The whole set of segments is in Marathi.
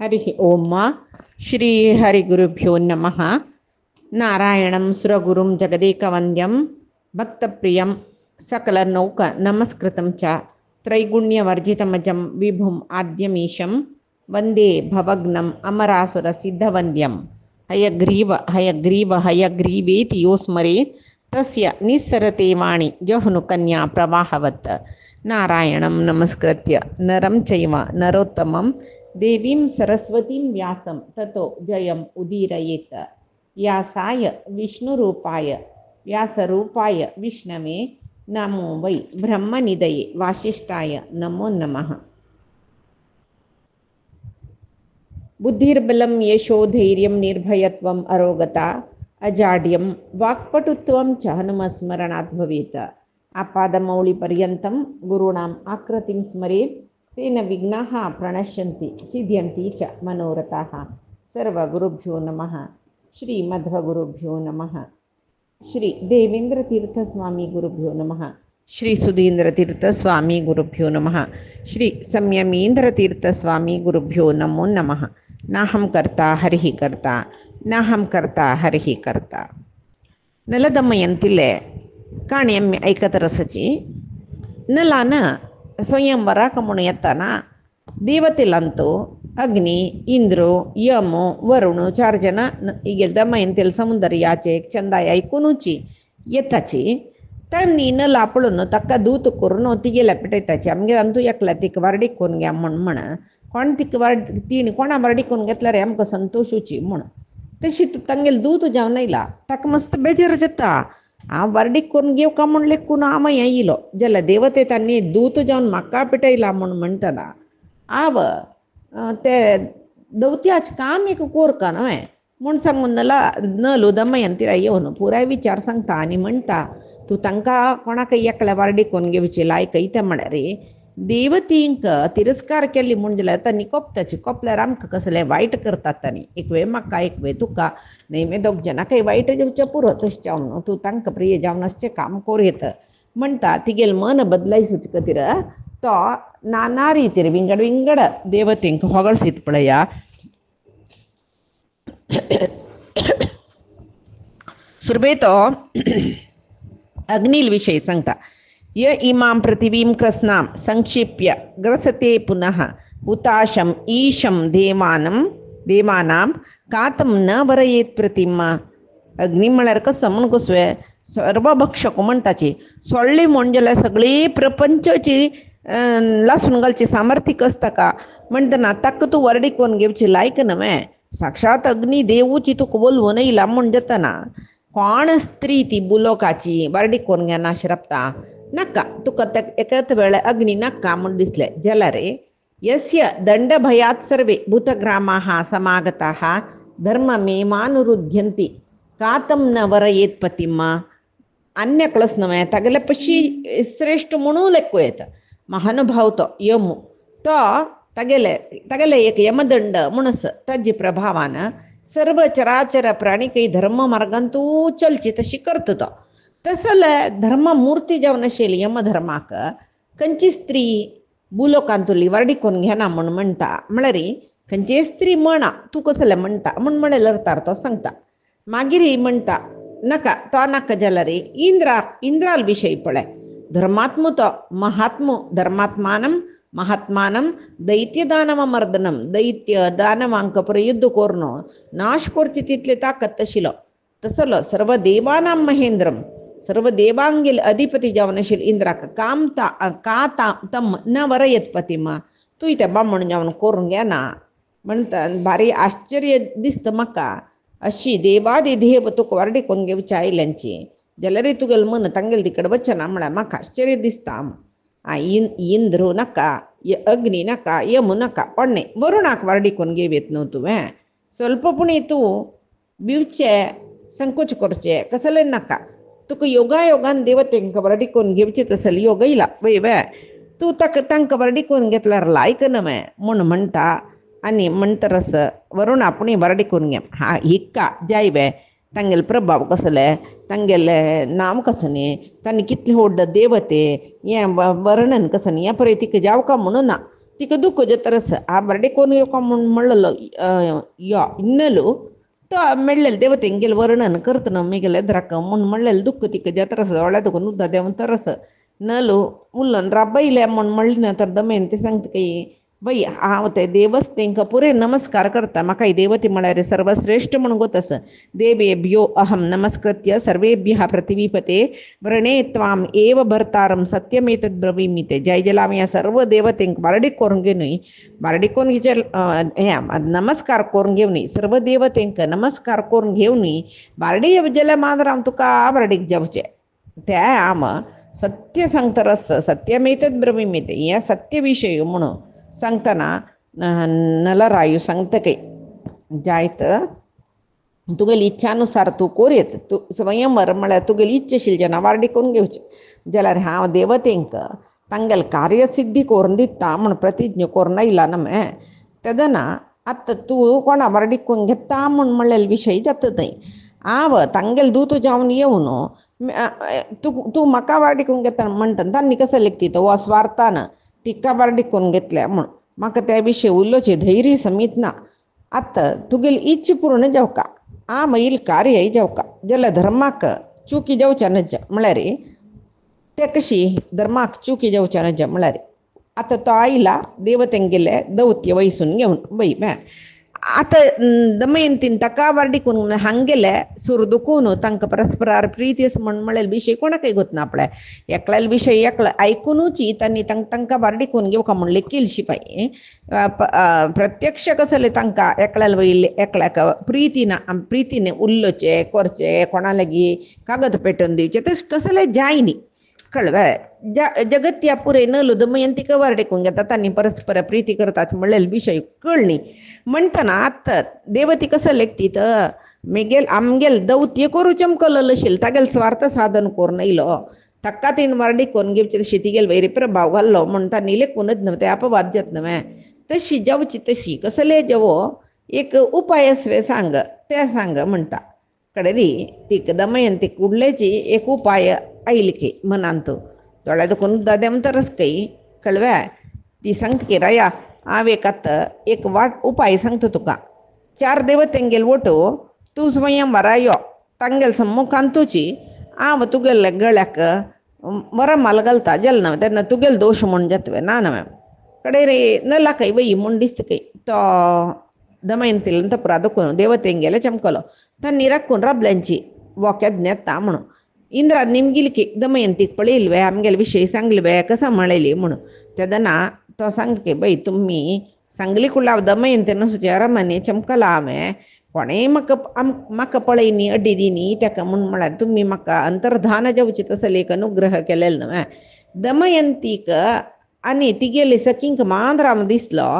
हरि ओम श्री हरिगुरुभ्यो नमः। नारायणं सुरगुरुं जगदेकवन्द्यं भक्तप्रियं सकलनौक नमस्कृतं च त्रैगुण्यवर्जितमजं विभुम् आद्यमीशं वन्दे भवग्नम् अमरासुरसिद्धवन्द्यं हयग्रीव हयग्रीव हयग्रीवेति यो स्मरेत् तस्य निस्सरते वाणी जह्नुकन्या प्रवाहवत्। नारायणं नमस्कृत्य नरं चैव नरोत्तमं देवीं सरस्वतीं व्यासं ततो जयम् उदीरयेत्। व्यासाय विष्णुरूपाय व्यासरूपाय विष्णवे नमो वै ब्रह्मनिधये वासिष्ठाय नमो नमः। बुद्धिर्बलं यशोधैर्यं निर्भयत्वम् अरोगता अजाड्यं वाक्पटुत्वं च हनुमस्मरणात् भवेत्। आपादमौलिपर्यन्तं गुरूणाम् आकृतिं स्मरेत् तेन विघ्नाः प्रणश्यन्ति सिद्ध्यन्ति च मनोरथाः। सर्वगुरुभ्यो नमः। श्रीमध्वगुरुभ्यो नमः। श्री देवेन्द्रतीर्थस्वामी गुरुभ्यो नमः। श्री सुधीन्द्रतीर्थस्वामी गुरुभ्यो नमः। श्री संयमीन्द्रतीर्थस्वामी गुरुभ्यो नमो नमः। नाहं कर्ता हरिः कर्ता नाहं कर्ता हरिः कर्ता. नलदमयंतीले काण्यम्य ऐकत रसची नलानं स्वयंवराक म्हणून येताना देवतेलांतो अग्नी इंद्रो यमो वरुण 4 जन ಈಗ ದಮಯಂತಿಲ್ ಸಮುದ್ರ ಯಾಚೆ ಚಂದಾಯ ಐಕುನುಚಿ येताची त्यांनी न लापळून तक्का दूत करून तिगेला पिटायताची आमगे अंतू एकला तिक वारडी कोण घ्या म्हण कोण तिक वारड तीन कोणा वारडी कोण घेतला रे आमकां संतोषूची म्हण तशी तंगेल दूत जावन आयला ताका मस्त बेजार जाता. आ वर्डीक करून घेव का म्हण लेखून आम येयलो जाल्यार देवते त्यांनी दूत जावन म्हाका पिटयला म्हण म्हणटना आव ते दवत्याच काम एक कोरका न्हय म्हूण सांगून नलो दमयंतीला येवन पुराय विचार सांगता आनी म्हणटा तूं तांकां कोणाक एकल्या वारडीक करून घेवची लायक इता म्हळ्यार रे देवतींक तिरस्कार केली म्हूण जाल्यार तांणी कोपताची कोपल्यार आमकां कसलें वायट करतात तांणी एक वेळ म्हाका एक वेळ तुका नेहमी 2 जणांकय वायट जेवचें पुरो तशें जावन न्हू तूं तांकां प्रिय जावन अशें काम कोरयत म्हणटा तिगेल मन बदलायसूच खातीर तो नाना रितीर विंगड विंगड देवतींक होगळसीत पळया. सुरभे तो अग्नील विषयी सांगता य इमां पृथिवीं कृत्स्नां संक्षिप्य ग्रसते पुनः उताशम ईशं देवानां कातं न वरयेत प्रतिमा. अग्नी म्हळ्यार कसं म्हण कसवे सर्वभक्षक म्हणटाची सोडली म्हण जाल्यार सगळी प्रपंचाची लासून घालची सामर्थ्य आसता का म्हणटना ताका तूं वरडी कोण घेवची लायक न्हय. साक्षात अग्नी देवूची तुका बोलवून येयला म्हण जातना कोण स्त्री ती बुलोकाची वरडी कोण घेना श्रपता नाका तुका एकच वेळ अग्नी नाका म्हण दिसले जाल्यार रे यस्य दंडभयात् सर्वे भूतग्रामाः समागताः धर्ममेमानुरुध्यन्ति कातं न वरयेत पतिमा. अन्य कळस न्हय तागेले पशी श्रेष्ठ म्हणू लेखू येता महानुभाव तो यमू तो तागेले एक यमदंड म्हणस ताजे प्रभावान सर्व चराचर प्राणी काही धर्म मार्गांतू चलची तशी करता तो तसले धर्ममूर्ती जावन आशिल्ली यमधर्माक खंयची स्त्री भुलोकांतुली वरडी कोण घेना म्हण म्हणटा म्हळ्यार खंयची स्त्री म्हणा तूं कसले म्हणटा म्हण म्हणल्यार तो सांगता. मागीर म्हणटा नाका तो नाका जाल्यार इंद्राल विशयी पळय धर्मात्मो तो महात्मो महात्मानं दैत्यदानवमर्दनं दैत्य दानवांक पर युद्ध करून नाश करची तितले ताकद आशिल्लो तसलो सर्व देवानां महेंद्रम सर्व देवांगेल अधिपती जावन आशिल्लो इंद्राक तम न वरयत पतिमा तूं त्या बामण जावन करून घेना म्हणटा भारी आश्चर्य दिसता म्हाका अशी देवादिदेव तुका वरडी कोण घेवची आयल्यांची जाल्यार तुगेल मन तांगेल तिकडे वचना म्हळ्यार म्हाका आश्चर्य दिसता. इंद्रो नाका अग्नी नाका यमू नाका पडणे वरुणाक वरडी कोण घेवेत न्हू तुवें स्वल्पपुणी तूं भिवचे संकोच करचे कसले नाका तुका योगान देवतेंक वरडी कोण घेवची तसले योग येयला वय तूं तांकां वरडी कोण घेतल्यार लायक न्हय म्हूण म्हणटा आनी म्हणटरस वरुण आपुणी वरडी कोण घे हा हिक्का जायवे तांगेले प्रभाव कसले तांगेले नाम कसं तांणी कितले व्हड देवते हें वर्णन कसं ह्या पळय तिका जावका म्हणून ना तिका दुःख जतरस आ बरडे कोण येवका म्हूण म्हणलेलो यो इन्नलू तो ಮೆಳ್ಳೆಲ್ ದೇವತೆ ಹಿಂಗೆಲ್ ವರ್ಣನ ಕರ್ತನ ಮಿಗೆಲ್ ಎದ್ರಕ ಮುನ್ ಮಳ್ಳೆಲ್ ದುಕ್ಕು ತಿಕ್ಕ ಜತರಸ ಒಳೆದಕು ನುದ್ದ ದೇವನ್ ತರಸ ನಲು ಮುಲ್ಲನ್ ರಬ್ಬೈಲೆ ಮುನ್ ಮಳ್ಳಿನ ತರ್ದ ಮೆಂತೆ ಸಂಗತ ಕೈ बई हांव ते देवच तेंका पुरे नमस्कार करता म्हाका ही देवती म्हळ्यार सर्वश्रेष्ठ म्हणून गोतस देवेभ्यो अहम नमस्कृत्य सर्वेभ्यः पृथ्वीपते व्रणे त्वाम एव भर्तारम सत्यमेतद् ब्रवीमि ते जय जलाम या सर्व देवतेंक बारडी करून घेऊन बारडी कोण नमस्कार करून घेऊन सर्व देवतेंक नमस्कार करून घेऊन बारडी जल मादराम तुका बारडीक जेवचे त्या आम सत्य सांगतरस सत्यमेतद् ब्रवीमि ते या सत्य विषय म्हणून सांगताना नलरायू सांगता काही जायत तुगेली इच्छानुसार तू कोरेत तू स्वयंवर म्हळ्यार तुगेली इच्छेशील जना वारडी करून घेवचे जाल्यार हांव देवतेंक तांगेल कार्यसिद्धी करून दिता म्हूण प्रतिज्ञा करून आयला नमे तेदना आतां तूं कोणा वारडी करून घेता म्हूण म्हणलेले विशय जाता थंय हांव तांगेल दूत जावन येवन तूं म्हाका वारडी करून घेता म्हणटा तांणी कसं लेखती हो स्वार्थान तिका बारडी करून घेतल्या म्हूण म्हाका त्या विशयी उलोवचे धैर्य समीत ना आतां तुगेली इच्छा पूर्ण जावका आम येईल कार्य जावका जाल्यार धर्माक चुकी जावच्या नज म्हळ्यार ते कशी धर्माक चुकी जावच्या नज म्हळ्यार आतां तो आयला देवतेंक गेले दौत्य वयसून घेवन बई आतां दमयंतीन ताका वारडी करून हांगेले सुरदुकून तांकां परस्परार प्रीती म्हण म्हळ्यार विशय कोणाकय गोतना आपल्या एकल्याल विशय एकलो आयकुनूच तांणी तांकां वारडी करून घेवका म्हूण लेखील शिपाई प्रत्यक्ष कसले तांकां एकल्याल वयले एकल्याक प्रितीने उल्लोचे करचे कोणा लागीं कागद पेटोवन दिवचे तशें कसले जायनी कळ्ळें जगत्या पुरे नलो दमयंतीक वारडी करून घेता तांणी परस्पर प्रीती करताच म्हणलेले विशय कळ्ळी म्हणटना आतां देवती कसं लेखती तर मेगेल आमगेल दौत्य करू चमकलो आशिल्लो तागेल स्वार्थ साधन करून येयलो ताका तीन वारडी करून घेवची तशी तिगेल वैरी प्रभाव घाल्लो म्हण तांणी लेखूनच न्हय ते अपवाद जात न्हय तशी जावची तशी कसले जेवो एक उपाय आसवे सांग ते सांग म्हणटा कडेरी तीक दमयंतीक उडलेची एक उपाय आयली की मनान तूं दोळ्या दुखून दादेम तरच कई कळव्या ती सांगता की राया हांव एक उपाय सांगता तुका 4 देवतेंगेल वटो तूं स्वयंवरा यो तांगेल सम्मुखान तुची हांव तुगेले गळ्याक मरमाल घालता जल न्हय तेन्ना तुगेल दोश म्हूण जातवे ना न्हय कडे रे नला कई वय म्हूण दिसता कई तो दमयंतील अंतपुरा दुखून देवतेंगेले चमकलो तांणी राखून राबल्यांची वोक्यात न्हेता म्हणून इंद्रा निमगिल की दमयंतीक पळयलवे आमगेले विशय सांगले कसं म्हणली म्हणून तेदना तो सांगता की बाई तुम्ही सांगली कुळाव दमयंतीन सुचे अरमने चमकला हांवें कोणेय म्हाका पळयनी अड्डी दिनी ताका म्हूण म्हळ्यार तुमी म्हाका अंतर्धान जावचे तसले एक अनुग्रह केलेलो न्हय दमयंतीक आनी तिगेले सखींक मांद्राम दिसलो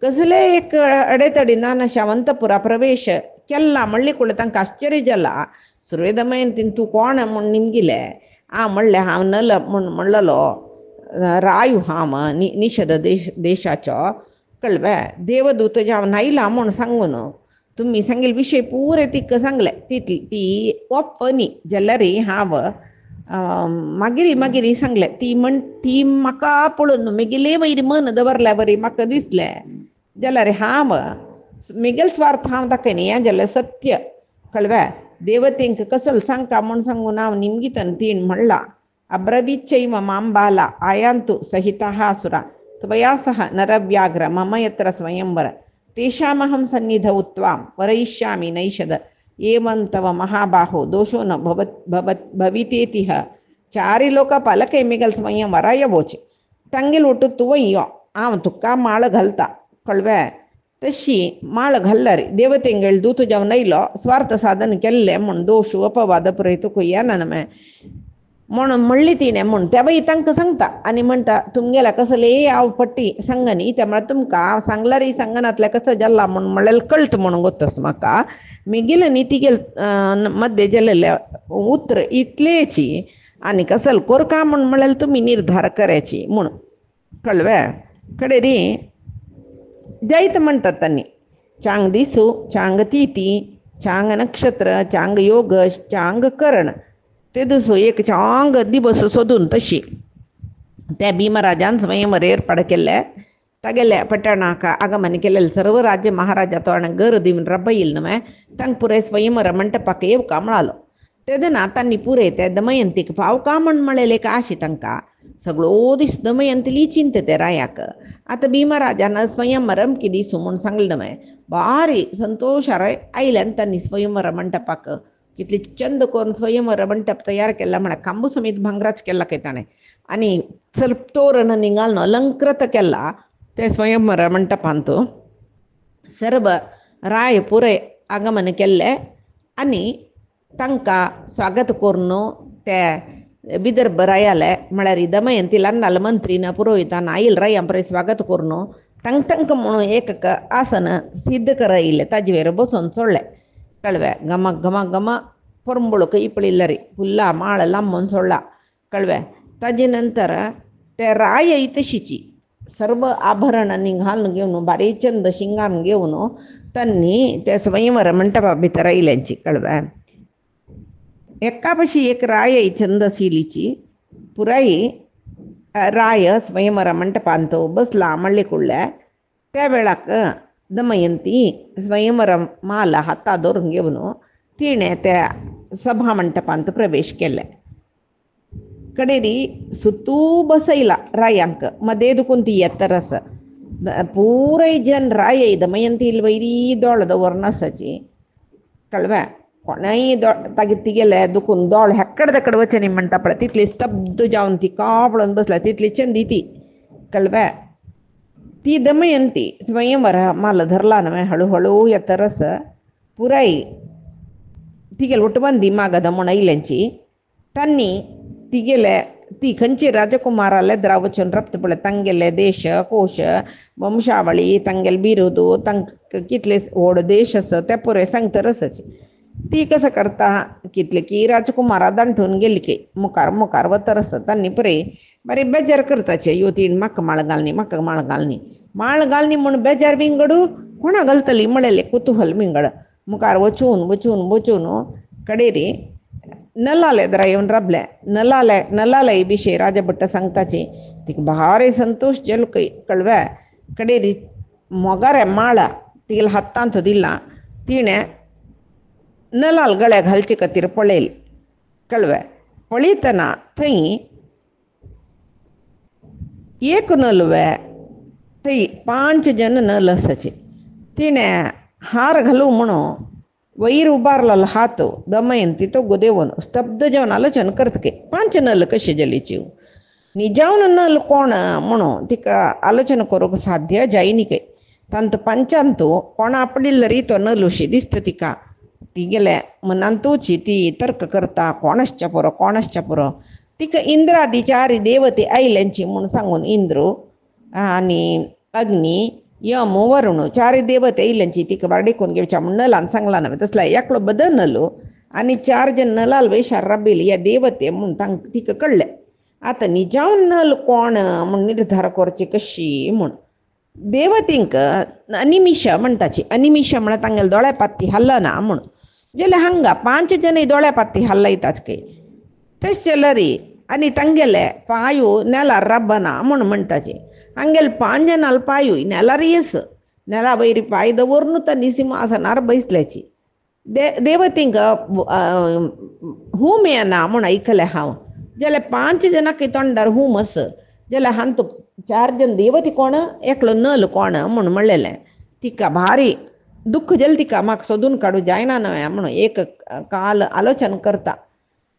कसले एक अडेतडीनान अंतपुरा प्रवेश केला म्हणली कुळे तांकां आश्चर्य जाला सुरवे दमयंतीन तूं कोण म्हूण निमगिले हांव म्हणलें हांव नल म्हूण म्हणलेलो रायू हांव निषद देशाचो कळ्ळे देवदूत जावन आयला म्हूण सांगून तुमी सांगेल विशय पुरे तिका सांगले ती ओप्पनी जाल्यार हांव मागीर सांगलें ती म्हाका पळोवन मेगेले वयरी मन दवरल्या बरी म्हाका दिसलें जाल्यार हांव मेगेल स्वार्थ हांव दाखयनी हें जाल्यार सत्य कळ्ळे देवतेंक कसल सांगता म्हूण सांगून हांव निमगितन तीन म्हणला अब्रवीच्चैव मां बाला आयान्तु सहिताः असुरा त्वया सह नरव्याघ्र मम यत्र स्वयंवर तेषामहं सन्निधौ त्वां वरयिष्यामि नैषद एवं तव महाबाहो दोषो न भवितेतिह चारि लोक पालकै मेगल स्वयंवरा येवोचे तांगेल ಒಟ್ಟು तुवय्यो हांव तुका माळ घालता कळ्ळे तशी माळ घाल्ल्यार देवतेंगेल दूत जावन आयलो स्वार्थ साधन केल्लें म्हूण दोश अपवाद पुरय तुका येना न्हय म्हणून म्हणली तिणें म्हूण त्या बाई तांकां सांगता आनी म्हणटा तुमगेल्या कसले हांव पट्टी सांगनी त्या म्हळ्यार तुमकां हांव सांगल्यार सांगनातलें कसं जाल्ला म्हूण म्हणल्यार कळट म्हणून गोतस म्हाका मेगेलें न्ही तिगेल मध्ये जाल्लेलें उतर इतलेची आनी कसल कोरका म्हूण म्हणल्यार तुमी निर्धार करायची म्हूण कळ्ळे कडे रे जायत म्हणटात तांणी चांग दिसू चांग तिथी चांग नक्षत्र चांग योग चांग कर्ण ते दिसू एक चांग दिवस सोदून तशी त्या भीमराजान स्वयंवर एर्पाड केल्ले तागेले पटणाक आगमन केलेले सर्व राज्य महाराजा तो गर दिवन रब्ब येईल नव्हे तंग पुरे स्वयंवर मंटपाक येव का म्हणालो तेदना तांनी पुरे ते दमयंतीक पाव का म्हण म्हळेले का आशी तांकां सगळो दीस दमयंतीली चिंत ते रायाक आतां भीमराजान स्वयंवरम की दिसू म्हूण सांगलें नव्हे भारी संतोषार आयल्यान तांणी स्वयंवर मंटपाक कितली चंद करून स्वयंवर मंटप तयार केला म्हणा कांबू समेत भांगराच केला काय ताणें आनी सर्प तोरण निघालनो अलंकृत केला ते स्वयंवर मंटपांत सर्व राय पुरे आगमन केल्ले आनी तांकां स्वागत करून ते विदर्भ रायाले म्हळ्यार दमयंती लंडाल मंत्रीन पुरोहितान आयल रायां पळय स्वागत करून तांकां म्हणून एक आसन सिद्ध करयिल्लें ताजे वेर बसून सोडलें कळवे घम घम घम परंबळूक इपळिल्ले री फुल्ला माळ लांबून सोडला कळवे ताजे नंतर ते राय तशीची सर्व आभरणांनी घालून घेवन बारी चंद शिंगारून घेवन तांणी ते स्वयंवर मंटपा भितर आयल्यांची कळवे एका भशी एक राय छंदशिलीची पुराई राय स्वयंवर मंटपांत बसला म्हणले कुडले त्या वेळाक दमयंती स्वयंवर माल हाता धरून घेवन तिणें त्या सभा मंटपांत प्रवेश केले कडेरी सुतू बसयला रायांक मदे दुखून ती येतरस पुराय जन राय दमयंती वैरी दोळ दवरून आसाची कळवे कोणाय तागे तिगेले दुखून दोळ हेकड तेकड वचनी म्हणटा पळय तितली स्तब्ध जावन ती कापळून बसला तितली चंदी ती कळवे ती दमयंती स्वयंवर माल धरला न्हय हळूहळू येतरस पुराय तिगेले उटबंदी मागद म्हूण आयल्यांची तांणी तिगेले ती खंयची राजकुमाराले द्रावचून रप्त पळय तांगेले देश कोश वंशावळी तांगेले बिरुदू तांकां कितले व्हड देश आसा ते पुरे सांगतरसच ती कसं करता कितले की राजकुमारा दांठून गेली की मुखार मुखार वतरस तांणी पुरे बरे बेजार करताचे यो तीन म्हाका माळ घालनी माळ घालनी म्हूण बेजार विंगडू कोणा घालतली म्हळेले कुतूहल विंगड मुखार वचून कडेरी नलाले जरा येवन राबले नलाले विशय राजा भट्ट सांगताची तिका भारी संतोष जेलो कळवे कडेरी मोगारे माळ तिगेले हातांत दिला तिणें नलाल गळ्या घालचे खातीर पळयली कळवे पळयतना थंय एक नलवे थंय 5 जन नल आसाचे तिणें हार घालू म्हणून वयर उबारलेलो हात दमयंती तो गुदेवन स्तब्ध जेवन आलोचन करतके 5 नल कशे जालीच्यो निजावन नल कोण म्हणून तिका आलोचना करूंक साध्य जायनी काय तांत पंचांतू कोण आपडिल्लो री तो नल अशी दिसता तिका तिगेले मनांतूची ती तर्क करता कोणाच्या पुरो तिका इंद्रादी देवते आयल्यांची म्हूण सांगून इंद्रू आनी अग्नी यम वरुण 4 देवते आयल्यांची तिका बारडेकून घेवच्या म्हूण नलान सांगला न्हय तसला एकलो बदल नलो आनी 4 जन नलाल वेशार राबिल्ली ह्या देवते म्हूण तांकां तिका कळ्ळें आतां निजावन नल कोण म्हूण निर्धार करची कशी म्हूण देवतींक अनिमिशा म्हणटाची अनिमिशा म्हण तांगेले दोळ्या पाती हल्लना म्हूण जाल्यार हांगा 5 जन दोळ्या पाती हल्लयताच काय तशें जाल्यार री आनी तांगेले पांयो नेलार राबना म्हूण म्हणटाचे हांगेले 5 जनाल पांयूय नेलार येस नेला वयरी पांय दवरून तांणी सिंहासनार बसल्याची देवतींक हूम येना म्हूण आयकलें हांव जाल्यार 5 जनांक तोंडार हूम आस जाल्यार हांतू 4 जन देवती कोण एकलो नल कोण म्हूण म्हणलेलें तिका भारी दुख्ख जालें तिका म्हाका सोदून काडूं जायना न्हय म्हणून एक काल आलोचन करता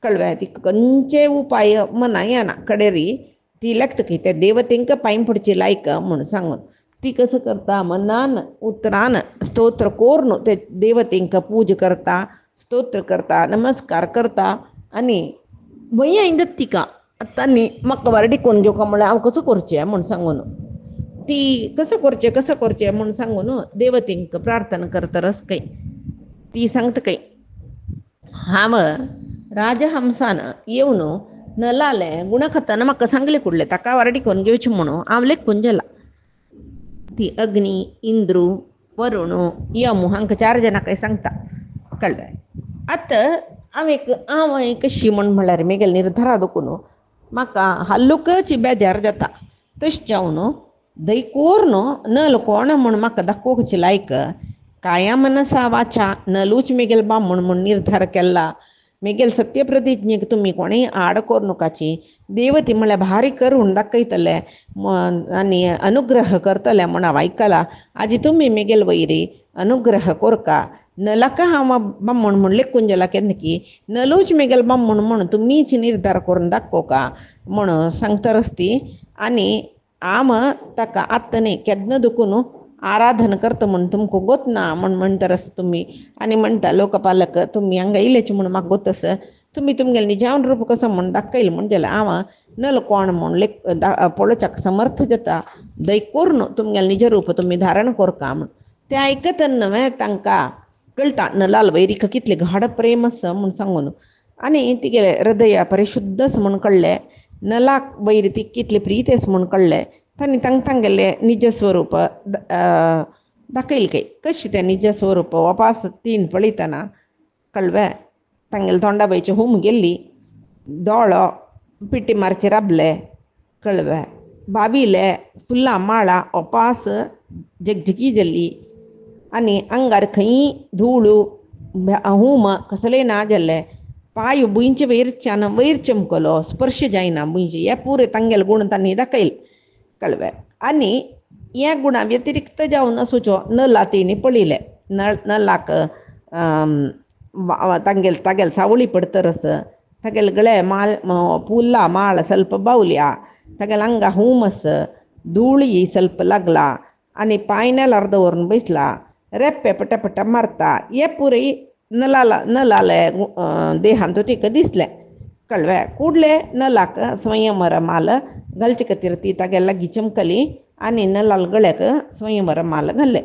कळ्ळें तिका खंयचे उपाय मना येना कडेरी ती लेखतकी ते देवतेंक पांय पडची लायक म्हूण सांगून ती कसं करता मनान उतरान स्तोत्र करून ते देवतेंक पूज करता स्तोत्र करता नमस्कार करता आनी भंय आयदत तिका तांणी म्हाका वारडिकोन घेवका म्हळ्यार हांव कसो करचें म्हूण सांगून ती कसं करचें म्हूण सांगून देवतेंक प्रार्थना करतरच काय ती सांगता काय हांव राजहंसान येवन नलाले गुणखतान म्हाका सांगलें कुडलें ताका वारडिकोन घेवचें म्हणून हांव लेखून गेला ती अग्नी इंद्रू वरुण यम हांकां 4 जनांक सांगता कळ्ळें आतां हांव कशी म्हळ्यार म्हगेले निर्धारा दुखून म्हाका हल्लुकच बेजार जाता तशें जावन दैकोरनो नल कोण म्हण म्हाका दाखोवची लायक काया मनसा वाचा नलूच मेगेल बामण म्हण निर्धार केला मेगेल सत्यप्रतिज्ञेक तुम्ही कोणीय आड कोरनुकाची देवती म्हळ्यार भारी करून दाखयतले आनी अनुग्रह करतले म्हण हांव आयकला आजी तुम्ही मेगेल वैरी अनुग्रह कोरका नलाका हांव बामण म्हण लेखून गेला केन्ना की नलूच मेगेल बामण म्हण तुमीच निर्धार करून दाखोवका म्हण सांगतरच ती आनी आम ताका आत्तने केदना दुखून आराधन करता म्हण तुमकां गोत ना म्हण म्हणटरस तुम्ही आनी म्हणटा लोकपालक तुम्ही हांगा इल्लेचे म्हण म्हाका गोतस तुम्ही तुमगेले निजावन रूप कसो म्हण दाखयलें म्हण जाल्यार हांव नल कोण म्हण पळोवच्याक समर्थ जाता दैकोरून तुमगेलें निज रूप तुमी धारण कोरका म्हण तें आयकतना तांकां कळटा नलाल वैरीक कितलें घाड प्रेम आसा म्हण सांगून आनी तिगे हृदय परिशुद्ध आसा म्हण कळ्ळें नलाक वैरी ती कितली प्रीत आसा म्हण कळ्ळें तांणी तांगेलें निज स्वरूप दाखयलें काय कशें तें निज स्वरूप वापास तीन पळयतना कळ्ळें तांगेले तोंडाबायची हूम गेल्ली दोळो पिटी मारचे राबले कळ्ळें बाबिले फुल्लां माळा ओपास जगजगी जाल्ली आनी आंगार खंय धूळ हूम कसलें ना जाल्लें पांय बुंयचे वयरच्यान वयर चमकलो स्पर्श जायना बुंयचे हे पुरे तांगेले गुण तांणी दाखयले कळ्ळें आनी ह्या गुणा व्यतिरिक्त जावन असोच्यो नला तेणी पळयले नलाक तागेले सावळी पडतरस तागेले गळे माळ फुल्ला माळ ಸ್ವಲ್ಪ बावल्या तागेले आंगा हूमस धूळी ಸ್ವಲ್ಪ लागला आनी पायनेल अर्द व्हरून बसला रेप्पे पटा मारता हे पुरे नलाले देहांत तिका दिसलें कळ्ळें कूडले नलाक स्वयंवर माल घालचे खातीर ती तागे लागीं चमकली आनी नलाल गळ्याक स्वयंवर माल घाल्लें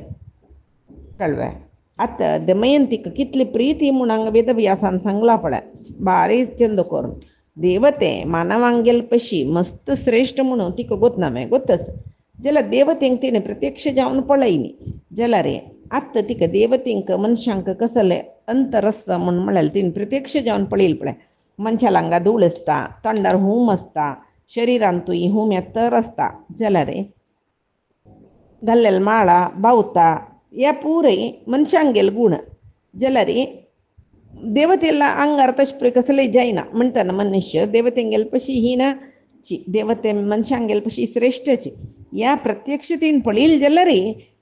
कळ्ळें आतां दमयंतीक कितली प्रीती म्हूण हांगा वेदव्यासान सांगला पळय बारी चंद करून देवते मानवांगेल पशी मस्त श्रेश्ठ म्हणून तिका गोतना गोतस जाल्यार देवतेंक तिणें प्रत्यक्ष जावन पळयली जाल्यार आत्तां तिका देवतेंक मनशांक कसले अंतर आसता म्हूण म्हळ्यार तिणें प्रत्यक्ष जावन पळयलें पळय मनशाला हांगा धूळ आसता तोंडार हूम आसता शरिरांतूय हूम येतर आसता जाल्यार घाल्लेले माळा बावता हे पुरे मनशांगेले गुण जाल्यार देवतेला आंगार तशें कसलें जायना म्हणटना मनुष्य देवतेंगेले पशी ही ना देवते मनशांगेले पशी श्रेश्ठची ह्या प्रत्यक्ष तीन पळयलें जाल्यार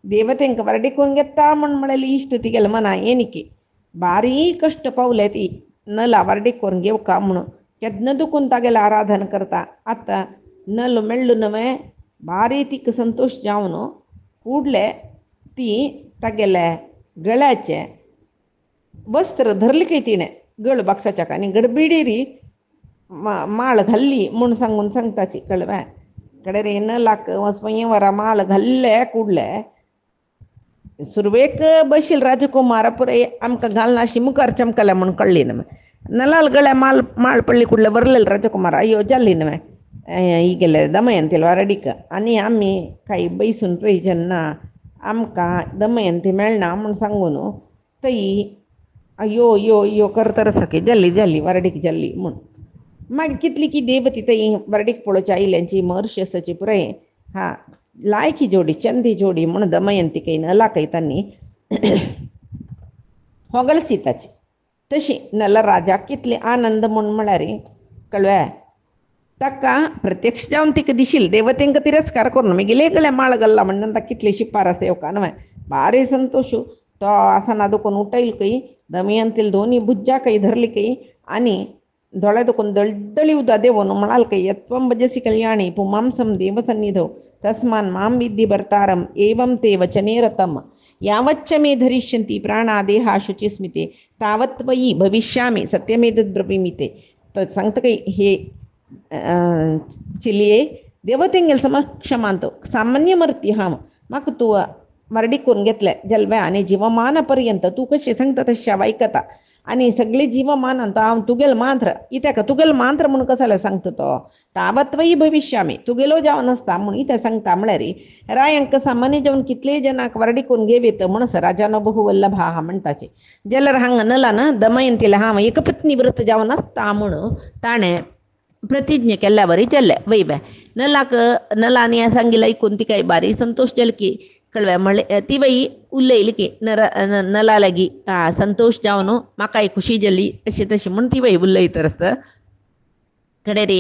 देवतेंक वर्डेकून घेता म्हण म्हळ्यार इश्ट तिगेले मना एनिके बारी कश्ट पावले ती नला वर्डेकून घेवका म्हणून केदना दुखून तागेलें आराधन करता आतां नल मेळ्ळो न्हय बारी तिका संतोश जावन कूडले ती तागेले गळ्याचे वस्त्र धरलें काय तिणें गळ बाक्साच्याक आनी गडबिडीरी माळ घाल्ली म्हूण सांगून सांगताची कळ्ळें कडेन रे नलाक स्वयंवरा माळ घाल्ले कूडले सुरवेक बशील राजकुमार पुरे आमकां घालना अशी मुखार चमकल्या म्हूण कळ्ळी न्हय नलाल गळ्या माळ पडली कुडले बरलेले राजकुमार अयो जाल्ली न्हय ಈಗೆಲ್ಲ ದಮಯಂತಿಲ್ ವರಡಿಕ आणि आम्ही काही बैसून प्रयोजन ना आमकां दमयंती मेळना म्हूण सांगून थंय अयो यो यो करतर सके जाल्ली वरडीक जाल्ली म्हूण मागीर कितली की देवती थंय वरडीक पळोवच्या आयल्यांची महर्षसाची पुराय हा लायकी जोडी चंदी जोडी म्हूण दमयंती कय नलाकय तांणी होगळसी ताची तशी नल राजाक कितली आनंद म्हूण म्हळ्यार कळ्ळें ताका प्रत्यक्ष जावन तिका दिशिल्ली देवतेंक तिरस्कार करून मागीर गळ्या माळ घाल्ला म्हणून ताका कितली शिपारस येवका न्हय बारी संतोश तो आसना दुखून उठयल कय दमयंतील दोनी भुज्जा कय धरली कय आनी दोळे दुखून दळदळी उदा देवून म्हणाल कय यत्वं भजसि कल्याणी पुमांसं देवसन्निधौ तस्मान् मां विद्धि भर्तारम् एवं ते वचने रतम् यावच्च मे धरिष्यन्ति प्राणा देहा शुचिस्मिते तावत् त्वयि भविष्यामि सत्यमेतद् ब्रवीमि ते तो सांगता कय हे चिलिये देवतेंगेल समक्ष मानतो सामान्य मर्ती हांव म्हाका तूं मरडीक करून घेतलें जल्वे आनी जिवमाना पर्यंत तूं कशें सांगता तशें हांव आयकता आनी सगळी जिवमानांत हांव तुगेलो मांत्र इत्याक तुगेलो मांत्र म्हणून कसले सांगता तो तावत् त्वयि भविष्यामि तुगेलो जावन आसता म्हूण इतें सांगता म्हळ्यार रायांक सामान्य जावन कितले जनाक वरडी करून घेवेत म्हणून राजानो बहु वल्लभ हा म्हणटाचे जाल्यार हांगा नलान दमयंतीला हांव एकपत्नी व्रत जावन आसता म्हूण ताणें प्रतिज्ञा केल्यावरी जाल्ले वैबे नलानी सांगिल्लें ऐकून ती काही बारी संतोष जालो की कळवे म्हणले ती बाई उलयली की नला लागी संतोष जावन म्हाकाय खुशी जाली अशी तशी म्हण ती बाई उलयतरस कडे रे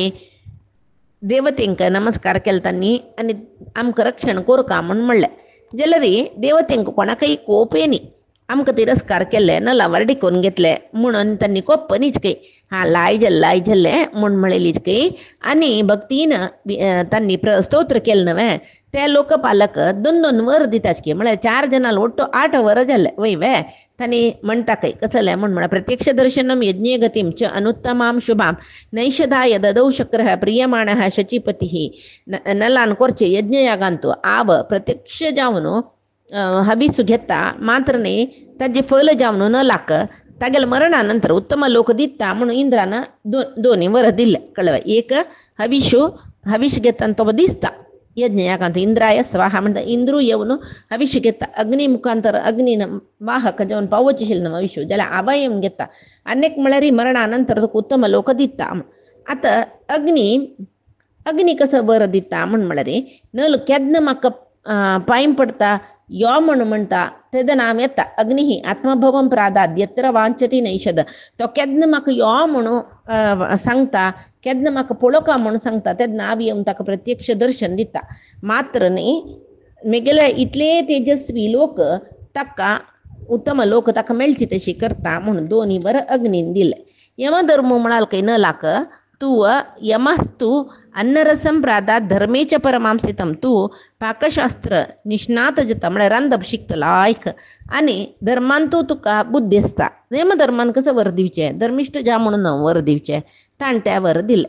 देवतेंक नमस्कार केलो तांणी आनी आमकां रक्षण कोर का म्हण म्हणलें जाल्यार रे देवतेंक कोणाकय कोप येनी आमकां तिरस्कार केल्ले नला वारडी करून घेतले म्हणून तांणी कोप्पनीच काही लाय जाल्ले म्हूण म्हणलेलीच काही आनी भक्तीन तांणी स्तोत्र केलें नवें ते लोकपालक 2-2 वर दिताच की म्हळ्यार 4 जनांक ओट्टो 8 वर जाल्ले वय तांणी म्हणटा काही कसलें म्हण प्रत्यक्ष दर्शनम यज्ञे गतीम च अनुत्तमां शुभाम नैषधाय ददौ शक्रः प्रियमाणः शचीपती नलान कोरचे यज्ञयागांतू आव प्रत्यक्ष जावन हबीसು घेता मात्र न्ही ताजे फल जावन नलाक तागेले मरणानंतर उत्तम लोक दिता म्हणून इंद्रान दोन्ही वर दिल्ले कळवा एक हबीश घेता तो दिसता यज्ञयागांत इंद्राय स्वाहा म्हणटा इंद्रू येवन हबीश घेता अग्नी मुखांतर अग्नीन वाहक जावन पावोचशील न्हू हबीश जाल्यार आबा येवन घेता अनेक म्हळ्यार मरणानंतर उत्तम लोक दिता आतां अग्नी कसो बर दिता म्हळ्यार नल केन्ना म्हाका पांय पडटा यो म्हणटा तेदे नाम येता अग्नी ही आत्मभवम प्रादाद यत्र वांछती नैषद तो केन्ना म्हाका यो म्हणून सांगता केन्ना म्हाका पळोवका म्हणून सांगता तेन्ना हांव येवन ताका प्रत्यक्ष दर्शन दिता मात्र न्ही म्हगेले इतले तेजस्वी लोक ताका उत्तम लोक ताका मेळची तशी करता म्हणून 2 वर अग्नीन दिले यमधर्म म्हणाल काही नलाक तू यमस्तु अन्नरसम प्रादात धर्मेच परमांसितम तू पाकशास्त्र निष्णात जता म्हळ्यार रांदप शिकतला आयक आनी धर्मान तू तुका बुद्धी आसता यमधर्मान कसं वर दिवचें धर्मिश्ट जा म्हणून वर दिवचें ताण त्या वर दिले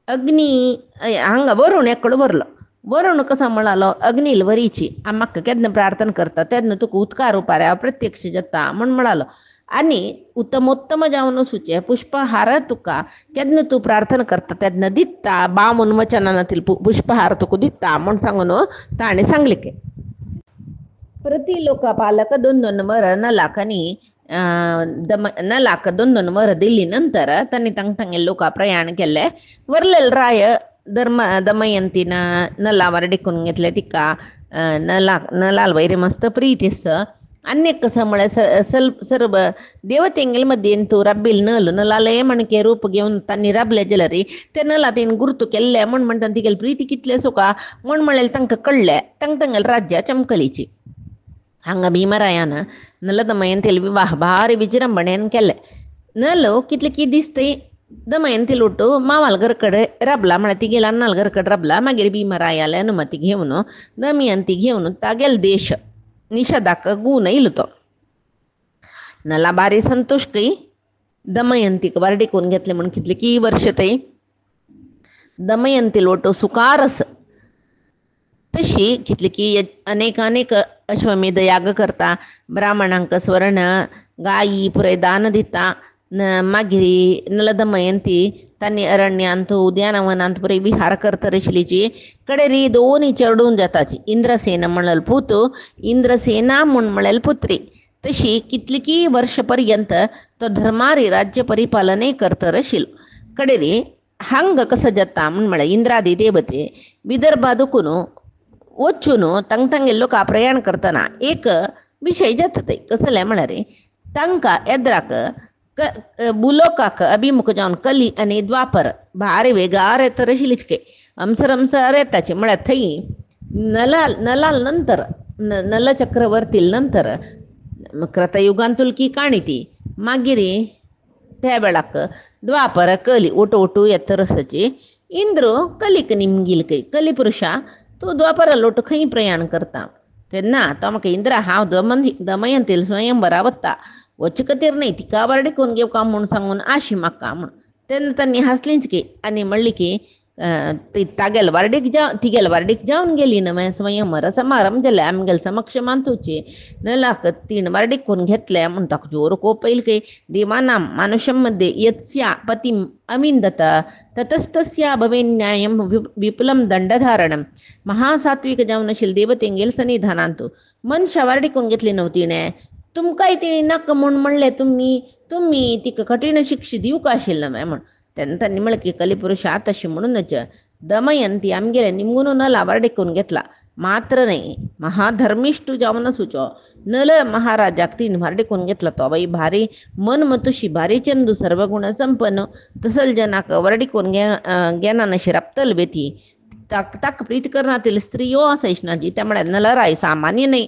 अग्नी हांगा वरून एककडे वरलो वरून कसो म्हणालो अग्नील वरीची म्हाका केन्ना प्रार्थना करता तेन्ना तुका उदका रुपार प्रत्यक्ष जाता म्हूण म्हणालो आनी उत्तमोत्तम जावन सुचे पुष्पहार तुका केन्ना तूं प्रार्थना करता तेन्ना दिता बामून वचनांतील पुष्पहार तुका दिता म्हूण सांगून ताणें सांगलें की प्रति लोकपालक 2-2 वर नलाकांनी नलाक 2-2 वर दिल्ली नंतर तांणी तांगे लोका प्रयाण केले वरलेल राय दमयंतीन नला वरडिकून घेतले तिका नलाल वैरी मस्त प्रीतीस अनेक कसं म्हळ्यार सर्व देवतेंगेल मध्ये तूं रब्बील नलाले म्हणके रूप घेवन तांणी राबले जाल्यार ते नला तेणें गुर्तू केल्ले म्हणटा तिगेली प्रिती कितले सुका म्हळ्यार तांकां कळ्ळें तांगेल राज्य चमकलीची हांगा भीमरायान नल दमयंतील विवाह भारी विजृंभणेन केले नलो कितले की दिसते दमयंती लोटू मावालगर कडेन राबला म्हळ्यार तिगेल अन्नालगर कडेन राबला मागीर भीमरायाले अनुमती घेवन दमयंती घेवन तागेल देश निषदाक गुण येयलो तो नला बारी संतोष कई दमयंतीक वारडिकून घेतले म्हण कितले की वर्ष थंय दमयंती लोटो सुकारस तशी कितले की अनेक अश्वमेध याग करता ब्राह्मणांक स्वर्ण गायी पुरे दान दिता मागीर नल दमयंती तांणी अरण्यांत उद्यानवनांत पुरे विहार करता आशिल्लीची कडेरी 2 चेडूं जाताची इंद्रसेन म्हणल पूत इंद्रसेना म्हूण म्हणलेली पुत्री तशी कितली की वर्ष पर्यंत तो धर्मारी राज्य परिपालने करता आशिल्लो कडेरी हांग कसो जाता म्हळ्यार इंद्रादी देवते विदर्भादून वचून तांगे लोक प्रयाण करतना एक विशय जाता थंय कसले म्हळ्यार तांकां येद्राक बुलोकाक अभिमुख जावन कली आनी द्वापर भारी वेगार येता आशिल्लीच के अमसर येताचे म्हळ्यार थंय नलाल नंतर नल चक्रवर्ती नंतर कृतयुगांतूल की काणी ती मागीर त्या वेळाक द्वापर कली ओटू येता रसाची इंद्र कलीक निमगील कई कली पुरुषा तूं द्वापरा लोट खंय प्रयाण करता तेन्ना तो म्हाका इंद्रा हांव दमयंतील स्वयंवरा वता वच खातीर न्ही तिका वारडिकून घेवका म्हूण सांगून आशी म्हाका म्हूण तेन्ना तांणी हांसलींच की आनी म्हणली की तागेल वारडीक जावन गेली न्हय स्वयंवर समारंभ जाले आमगेल समक्ष मांतूची नलाक 3 वारडिकून घेतले म्हूण ताका जोर कोप येयलो की देवानां मानुषं मध्ये यत्स्या पतीम अमिंदत ततस्तस्या भवेन्यायं विपुलं दंडधारणं महासात्विक जावन आशिल्ले देवतेंगेल सन्निधानांत मनशा वारडिकून घेतली नव्हती न्हय तुमकांय तिणी नाका म्हूण म्हणलें तुमी तिका कठीण शिक्षा दिवंक आशिल्लें म्हण त्यांता निमळकी कलिपुरुष आतशी म्हणूनच दमयंती आमगेले निमगून नला वरडिकून घेतला. मात्र नाही महाधर्मिष्ठू जाऊन सुचो नल महाराजाक तीन वरडिकून घेतला. तो बाई भारी मन मतुशी भारी चंदू सर्व गुण संपन्न तसल जनाक वरडिकून गेना नशी रप्तल बेती तक तक प्रीत करणातील स्त्रियो असैष्णाजी. त्यामुळे नलराय सामान्य नाही,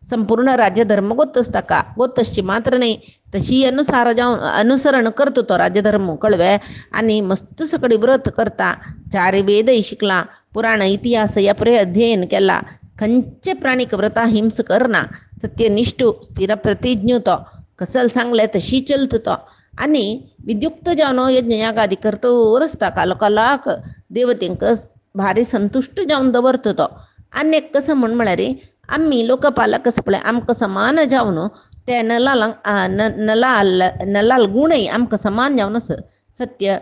संपूर्ण राज्यधर्म गोतसता का गोतसची मात्र नाही तशी अनुसरण करतो तो राज्यधर्म कळवे. आणि मस्त सकडी व्रत करता चारी वेदही शिकला, पुराण इतिहास या पुरे अध्ययन केला. खंचे प्राणिक व्रता हिंस करना, सत्यनिष्ठू स्थिर प्रतिज्ञतो कसल सांगले तशी चलत तो. आणि विद्युक्त जावनो यज्ञ यागादी करतो रस्ता कालोकालाक देवतेंक भारी संतुष्ट जाऊन दवरतो तो. अनेक कसं म्हणारे आम्ही लोकपालक कसपळे आमक समान जाऊन त्या नलाल गुणही आमक समान जाऊनस सत्य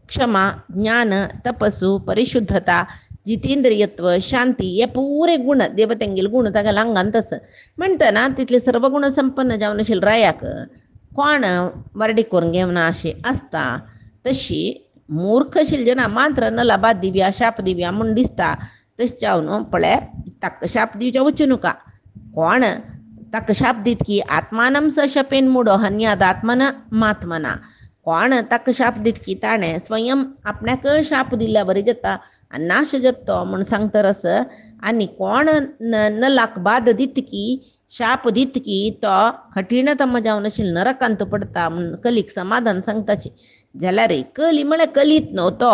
क्षमा ज्ञान तपस्सू परिशुद्धता जितेंद्रियत्व शांती या पुरे गुण देवतेंगील गुण ताका अंगांतस म्हणताना तिथले सर्व गुण संपन्न जावनशील रायाक कोण वरडी करून घेवना असे असता. तशी मूर्खशील जना मात्र नला बाद दिव्या शाप दिव्या म्हणून दिसता तशावन पळे तक शाप दिवच्या उचनुका कोण तक शाप दीत की आत्मानम स शपेन मुडो हन्याद आत्मन मात्मना. कोण तक शाप दीत की ताणे स्वयं आपणाक शाप दिल्या बरी जाता आणि नाश जातो म्हणून सांगतरस. आणि कोण नलाक बाद दीत की शाप दीत की तो कठीणतम जावनशील नरकांत पडता म्हणून कलिक समाधान सांगताची. झाल्या रे कली म्हणे कलीत नव्हतो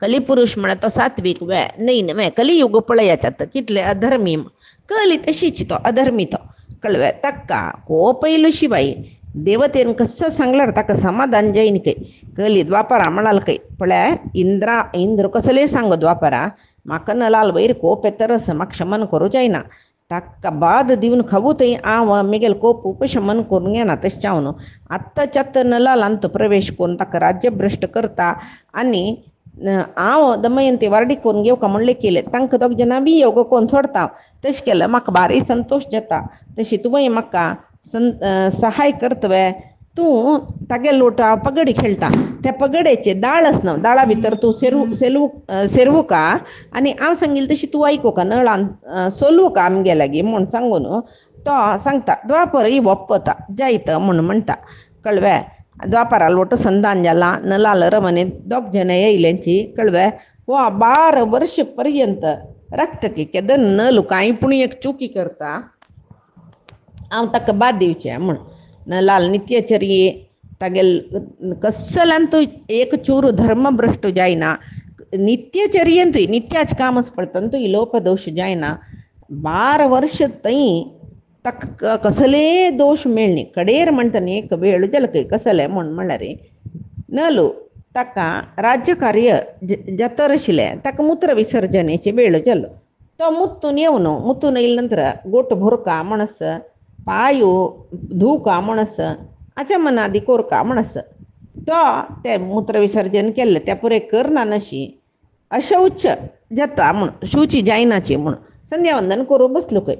कली पुरुष म्हणा तो सात्विक वे नाही नव्हे कलियुग पळयाच्यात कितले अधर्मी कली तशीच तो अधर्मी तो कळवे. तक्का को पहिलो शिवाय देवतेन कसं सांगल्यार ताका समाधान जाईन काही. कली द्वापरा म्हणाल काही पळ्या इंद्र कसले सांग द्वापरा म्हाका नलाल वैर कोप येतरस म्हाका शमन करू जायना. ताका बाद दिवन खावूतय हांव मिगेल कोप उपशमन करून घेना. तशें आत्ताच्यात नलालांत प्रवेश करून ताका राज्यभ्रश्ट करता. आणि हांव दमयंती वारडी करून घेवका म्हणले केले तांकां दोग जाणां बी योग कोण सोडता. तशें केलें म्हाका भारी संतोष जाता. तशी तुवें म्हाका सहाय करतवे. तूं तागे लोटा पगडी खेळटा त्या पगडेचे दाळच न्हू दाळा भितर तूं सेरवू का आनी हांव सांगिल्लें तशी तूं आयकू का नळान सोलवू का आमगे लागीं म्हूण सांगून तो सांगता. द्वापर ही ओप्पता जायत म्हूण म्हणटा कळवे. द्वापरा लोट संधान जाला नलाल रमणे दोग जण येयल्यांची कळवे. वा 12 वर्ष पर्यंत रक्तकी केदन नलू कांय पूण एक चुकी करता हांव ताका बाद दिवचें म्हूण. नलाल नित्यचर्ये तागेल कसलांतूय एक चूर धर्मभ्रश्ट जायना. नित्यचर्येंतूय नित्याच कामच पडटा तूं लोपदोश जायना. 12 वर्ष थंय ताका कसले दोश मेळ्ळी. कडेर म्हणटा न्ही एक वेळ जालो खंय कसले म्हूण म्हणल्यार नलू ताका राज्यकार्य जतर आशिल्लें ताका मूत्र विसर्जनेची वेळ जालो. तो मुत्तून येवन मुत्तून येयले नंतर गोट भरका म्हणस पायो धुवका म्हणस आचमनादी कोरका म्हणस तो ते मूत्र विसर्जन केल्लें त्या पुरे करना नशी अशौच जाता म्हूण शुची जायनाची म्हूण संध्यावंदन करूं बसलो खंय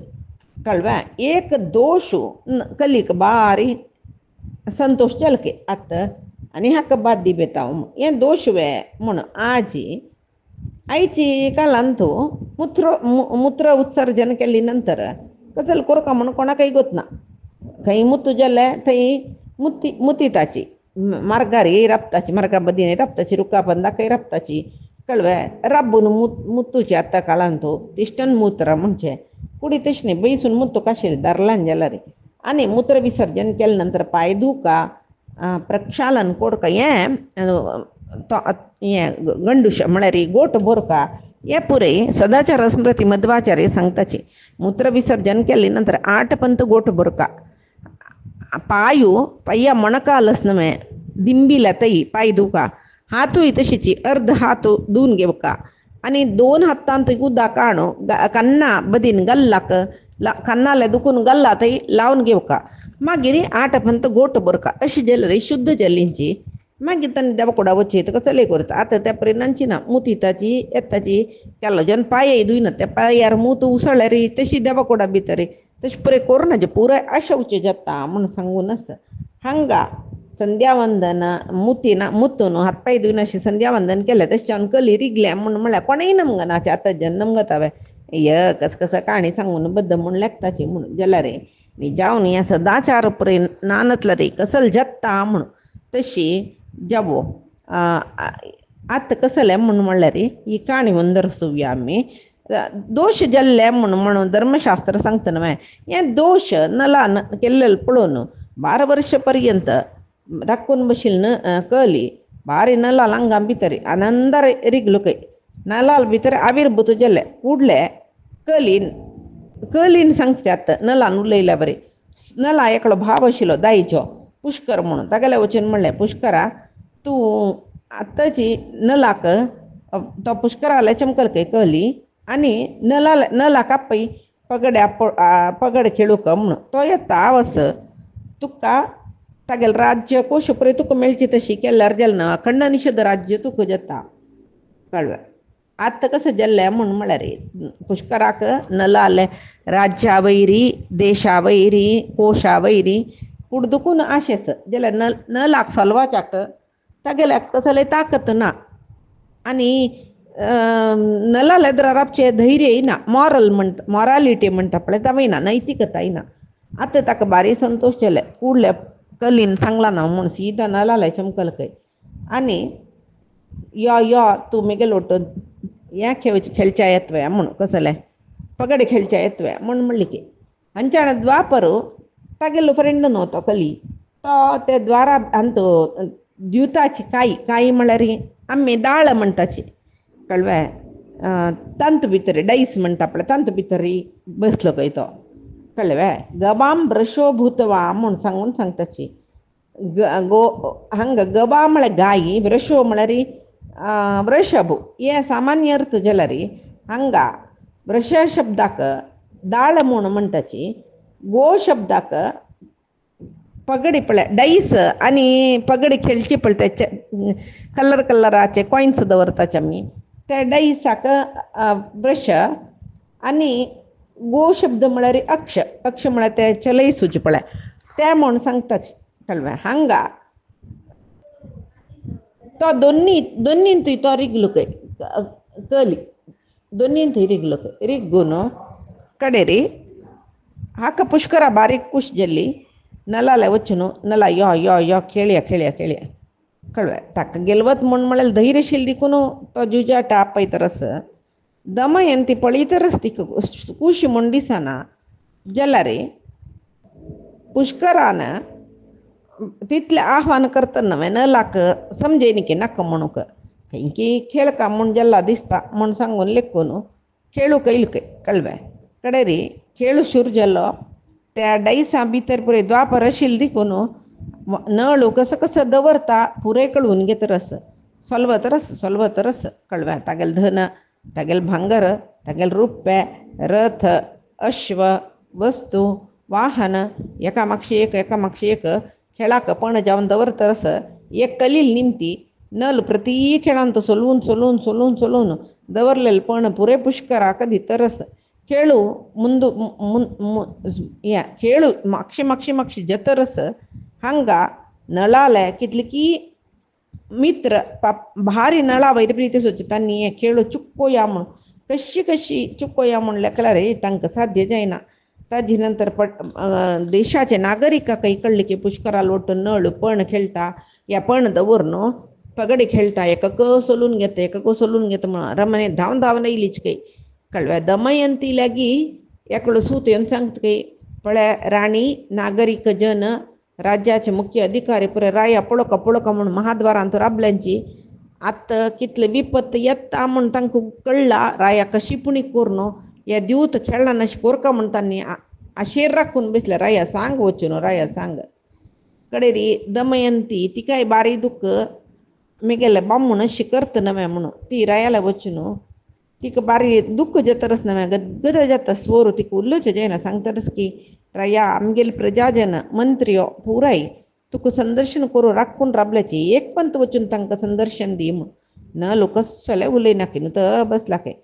कळवा. एक दोश कलीक बारी संतोष जालके आत आनी हाका बाद दिबेता हें दोश वे म्हूण आजी आयची कालांतू मूत्र उत्सर्जन केली नंतर कसल कोरका म्हूण कोणाकय गोतना. खंय मुतू जाल्यार थंय मुतिताची मार्गारी रप्ताची मार्गा बदीन रप्ताची रुका बंदाकय रप्ताची कळवे. राबून मुतूची आतां काळांतू तिश्टन मूत्र म्हणजे कुडी तशें बैसून मुतू काशेल दारलान जाल्यार. आनी मूत्र विसर्जन केले नंतर पांय धुवका प्रक्षालन कोरका हें गंडूश म्हळ्यार गोट भरका हे पुरे सदाचार स्मृती मध्वाचार्य सांगताची. मूत्र विसर्जन केले नंतर 8 पंत गोट भरका पायू पय्या मोणकालस नवे दिंबीला तई पाय धुका हातूय तशीची अर्ध हात धुवन घेवका आनी 2 हातांत उदक काणू कन्ना बदीन गल्लाक कन्नाले दुखून गल्ला थंय लावन घेवका. मागीर 8 पंत गोट भरका अशी जाल्यार शुद्ध जालींची. मागीर तांणी देवाकोडा वचयत कसले करता. आतां त्या परिणांची ना मुतिताची येताची केलो जन पांय धुयना त्या पांयार मूत उसळ्यार तशी देवाकोडा भितर तशी पुरे कोरनाचे पुराय अशौच जाता म्हूण सांगून हांगा संध्यावंदन मुतून हातपाय धुवून अशी संध्यावंदन केलं तशें कली रिगल्या म्हणल्यार कोणेय नमगनाचे आतां जन नमगतावे कसं कसं काणी सांगून बद्द म्हूण लेखताची म्हणून जाल्यार रे नी जावन हें सदाचार परे नानतला रे कसल जत्ता म्हूण तशी जावो आतां कसलें म्हणल्यार रे ही काणी म्हणून सुया आमी दोश जल्ले म्हणून धर्मशास्त्र सांगता न्हय हें दोश नलान केल्लें पळोवन 12 वर्षां पर्यंत राखून बशिल्ल कली बारी नलाल हांगा भितर आनंदार रिगलो कय नलाल भितर आविर्भूत जाले फुडले कलीन सांगतात नलान उलयल्या बरें नला एकलो भाव आशिल्लो दायजो पुष्कर म्हणून तागेले वचून म्हणलें पुष्करा तूं आतांची नलाक तो पुष्कराले चमकल कली आनी नलाक आपय पगड खेळूक म्हणून तो येता वस तुका तागेल राज्य कोश पळय तुका मेळची तशी केल्यार जालना अखंड निषेध राज्य तुका जाता कळ्ळें आतां कशें जाल्लें म्हळ्यार पुष्कराक नलाल राज्या वयरी देशा वयरी कोशा वयरी कुडदुकून आशेच जाल्यार नलाक सलवाच्याक तागेल्याक कसले ताकत ना आनी नलाल एद्र रावचे धैर्य ना मॉरालिटी म्हणटा पळय ता वयना नैतिकताय ना आतां ताका बारी संतोश जाले फुडले कलीन सांगला ना म्हूण सीदा नलाले चमकल खंय आनी यो तूं मेगेलो हें खेळच्या येतवे म्हूण कसलें पगड खेळच्या येतवे म्हूण म्हणली की हांच्यान द्वापरू तागेलो फ्रेंड न्हू तो कली तो ते द्वारा अंतू द्युताची काई म्हळ्यार आमी दाळ म्हणटाची कळ्ळें तंत भितर डायस म्हणटा पळय तंत भितर बसलो खंय तो कळ्ळें गबाम ब्रशो भूतवा म्हूण सांगून सांगताची हांगा गबा म्हळ्यार गाय ब्रशो म्हळ्यार वृषभ हे सामान्य अर्थ जाल्यार हांगा वृष शब्दाक दाळ म्हूण म्हणटाची गो शब्दाक पगडी पळय डायस आनी पगडी खेळची पळय तेचे कलराचे कॉयन्स दवरताचे आमी त्या डायसाक ब्रश आनी गो शब्द म्हळ्यार अक्ष म्हळ्यार ते चलय सुचे पळय ते म्हूण सांगताच कळ्ळें हांगा तो दोनीन थंय तो रिगलो खंय कली दोनीन थंय रिगलो खंय रिगून कडेर हाका पुष्करा बारीक कुश जाल्ली नलाले वचून नला यो खेळया कळ्ळें ताका गेलवत म्हळ्यार धैर्यशील देखून तो जुजाट आपयतरस दमयंती पळयतरच तिका कुश म्हूण दिसना जाल्यार पुष्करान तितलें आव्हान करता न्हय नलाक समजेनी की नाका म्हणूक की खेळ का म्हूण जाल्ला दिसता म्हूण सांगून लेखून खेळूक येयलो कळ्ळें कडेर खेळ सुरू जालो त्या डायसा भितर पुरे द्वापर आशिल्ली देखून नळू कसं दवरता पुरे कळून घेतरस सोलवतरस कळ्ळें तागेल धन तागेल भांगर तागेल रुप्य रथ अश्व वस्तू वाहन एकामागशी एक खेळाक पण जावन दवरतरस एक कलील निमती नल प्रती खेळान तो सोलून दवरलेले पण पुरे पुष्कराक दितरस खेळू खेळू मागशी जतरस हांगा नळाले कितले की मित्र भारी नळा वयर प्रीती सोचितांनी हे खेळ चुक्कोया म्हूण कशी चुक्कोया म्हूण लेखल्यार तांकां साध्य जायना ताजे नंतर देशाचे नागरिकांक कळ्ळें की पुष्करा लोटून नळ पण खेळटा या पण दवरून पगडी खेळटा एकाक सोलून घेता म्हण रमणे धांवन येयलीच काही कळ्ळें दमयंती लागीं एकलो सूत येवन सांगता की पळय राणी नागरीक जन राज्याचे मुख्य अधिकारी पुरे राया पळोवका म्हूण महाद्वारांत राबल्यांची आतां कितले विपत्त येता म्हूण तांकां कळ्ळा राया कशी पुणी करून हे दिवत खेळना अशें कोरका म्हूण तांणी आशेर राखून बसल्या राया सांग वचून राया सांग कडेरी दमयंती तिकाय बारी दुख मेगेले बामूण अशी करता नव्हे म्हणून ती रायाला वचून तिका बारी दुख जातरच नव्हे गदगद जाता स्वर तिका उल्लोच जायना सांगतरच की राया आमगेल प्रजाजन मंत्र्यो पुराय तुका संदर्शन करून राखून राबल्याची एक पंत वचून तांकां संदर्शन दी म्हूण न लोक कसले उलयना की न्हू तर बसला काय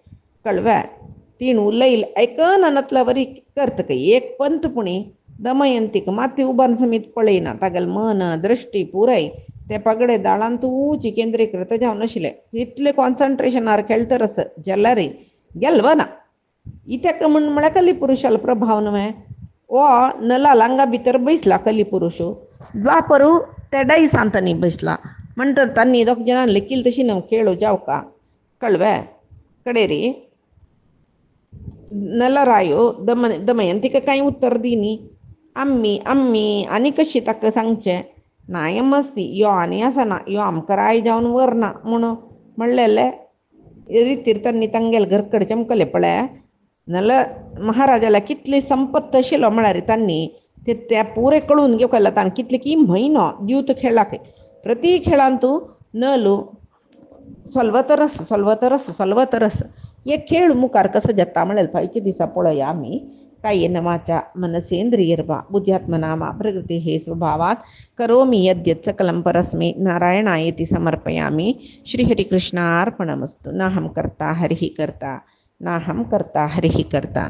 कळ्ळें तीन उलयले आयकन अनतला वरी करता काय एक पंत पुणी दमयंतीक माती उबान समीत पळयना तागेल मन दृष्टी पुराय ते पगडे दाळांतूच केंद्रीकृत जावन आशिल्ले. इतले कॉन्सन्ट्रेशनार खेळतरस जल्लारी गेल्वना इत्याक म्हळ्यार कलिपुरुषाला प्रभाव न्हय वो नला लांगा भितर बसला कलिपुरुषू द्वापरू ते डायसांतनी बसला म्हणटा तांनी दोग जाणां लेकील तशी न्हू खेळू जावका कळवे कडेरी नलरायो दमयंतीक कांय उत्तर दिनी आम्मी आम्मी आनी कशी ताका सांगचें नाय मस्ती यो आनी आसना यो आमकां राय जावन व्हरना म्हणून म्हणलेले रितीर तांणी तांगेले घर कडेन चमकले पळय नाल्यार महाराजाला कितली संपत्त आशिल्लो म्हळ्यार तांणी ते पुरे कळून घेवंक लागला ताणें कितले की म्हयनो दिवत खेळाक प्रती खेळान तूं नलू सोल्वतरस हे खेळ मुखार कसो जाता म्हळ्यार फायचे दिसा पळया आमी कायेन वाचा मनसेंद्रियर्वा बुद्ध्यात्मनामा प्रकृती हे स्वभावात करोमि यद्यत् सकलं परस्मै नारायणायेति समर्पयामि. श्रीहरिकृष्णार्पणमस्तु. नाहं कर्ता हरिः कर्ता नाहं कर्ता हरिः कर्ता.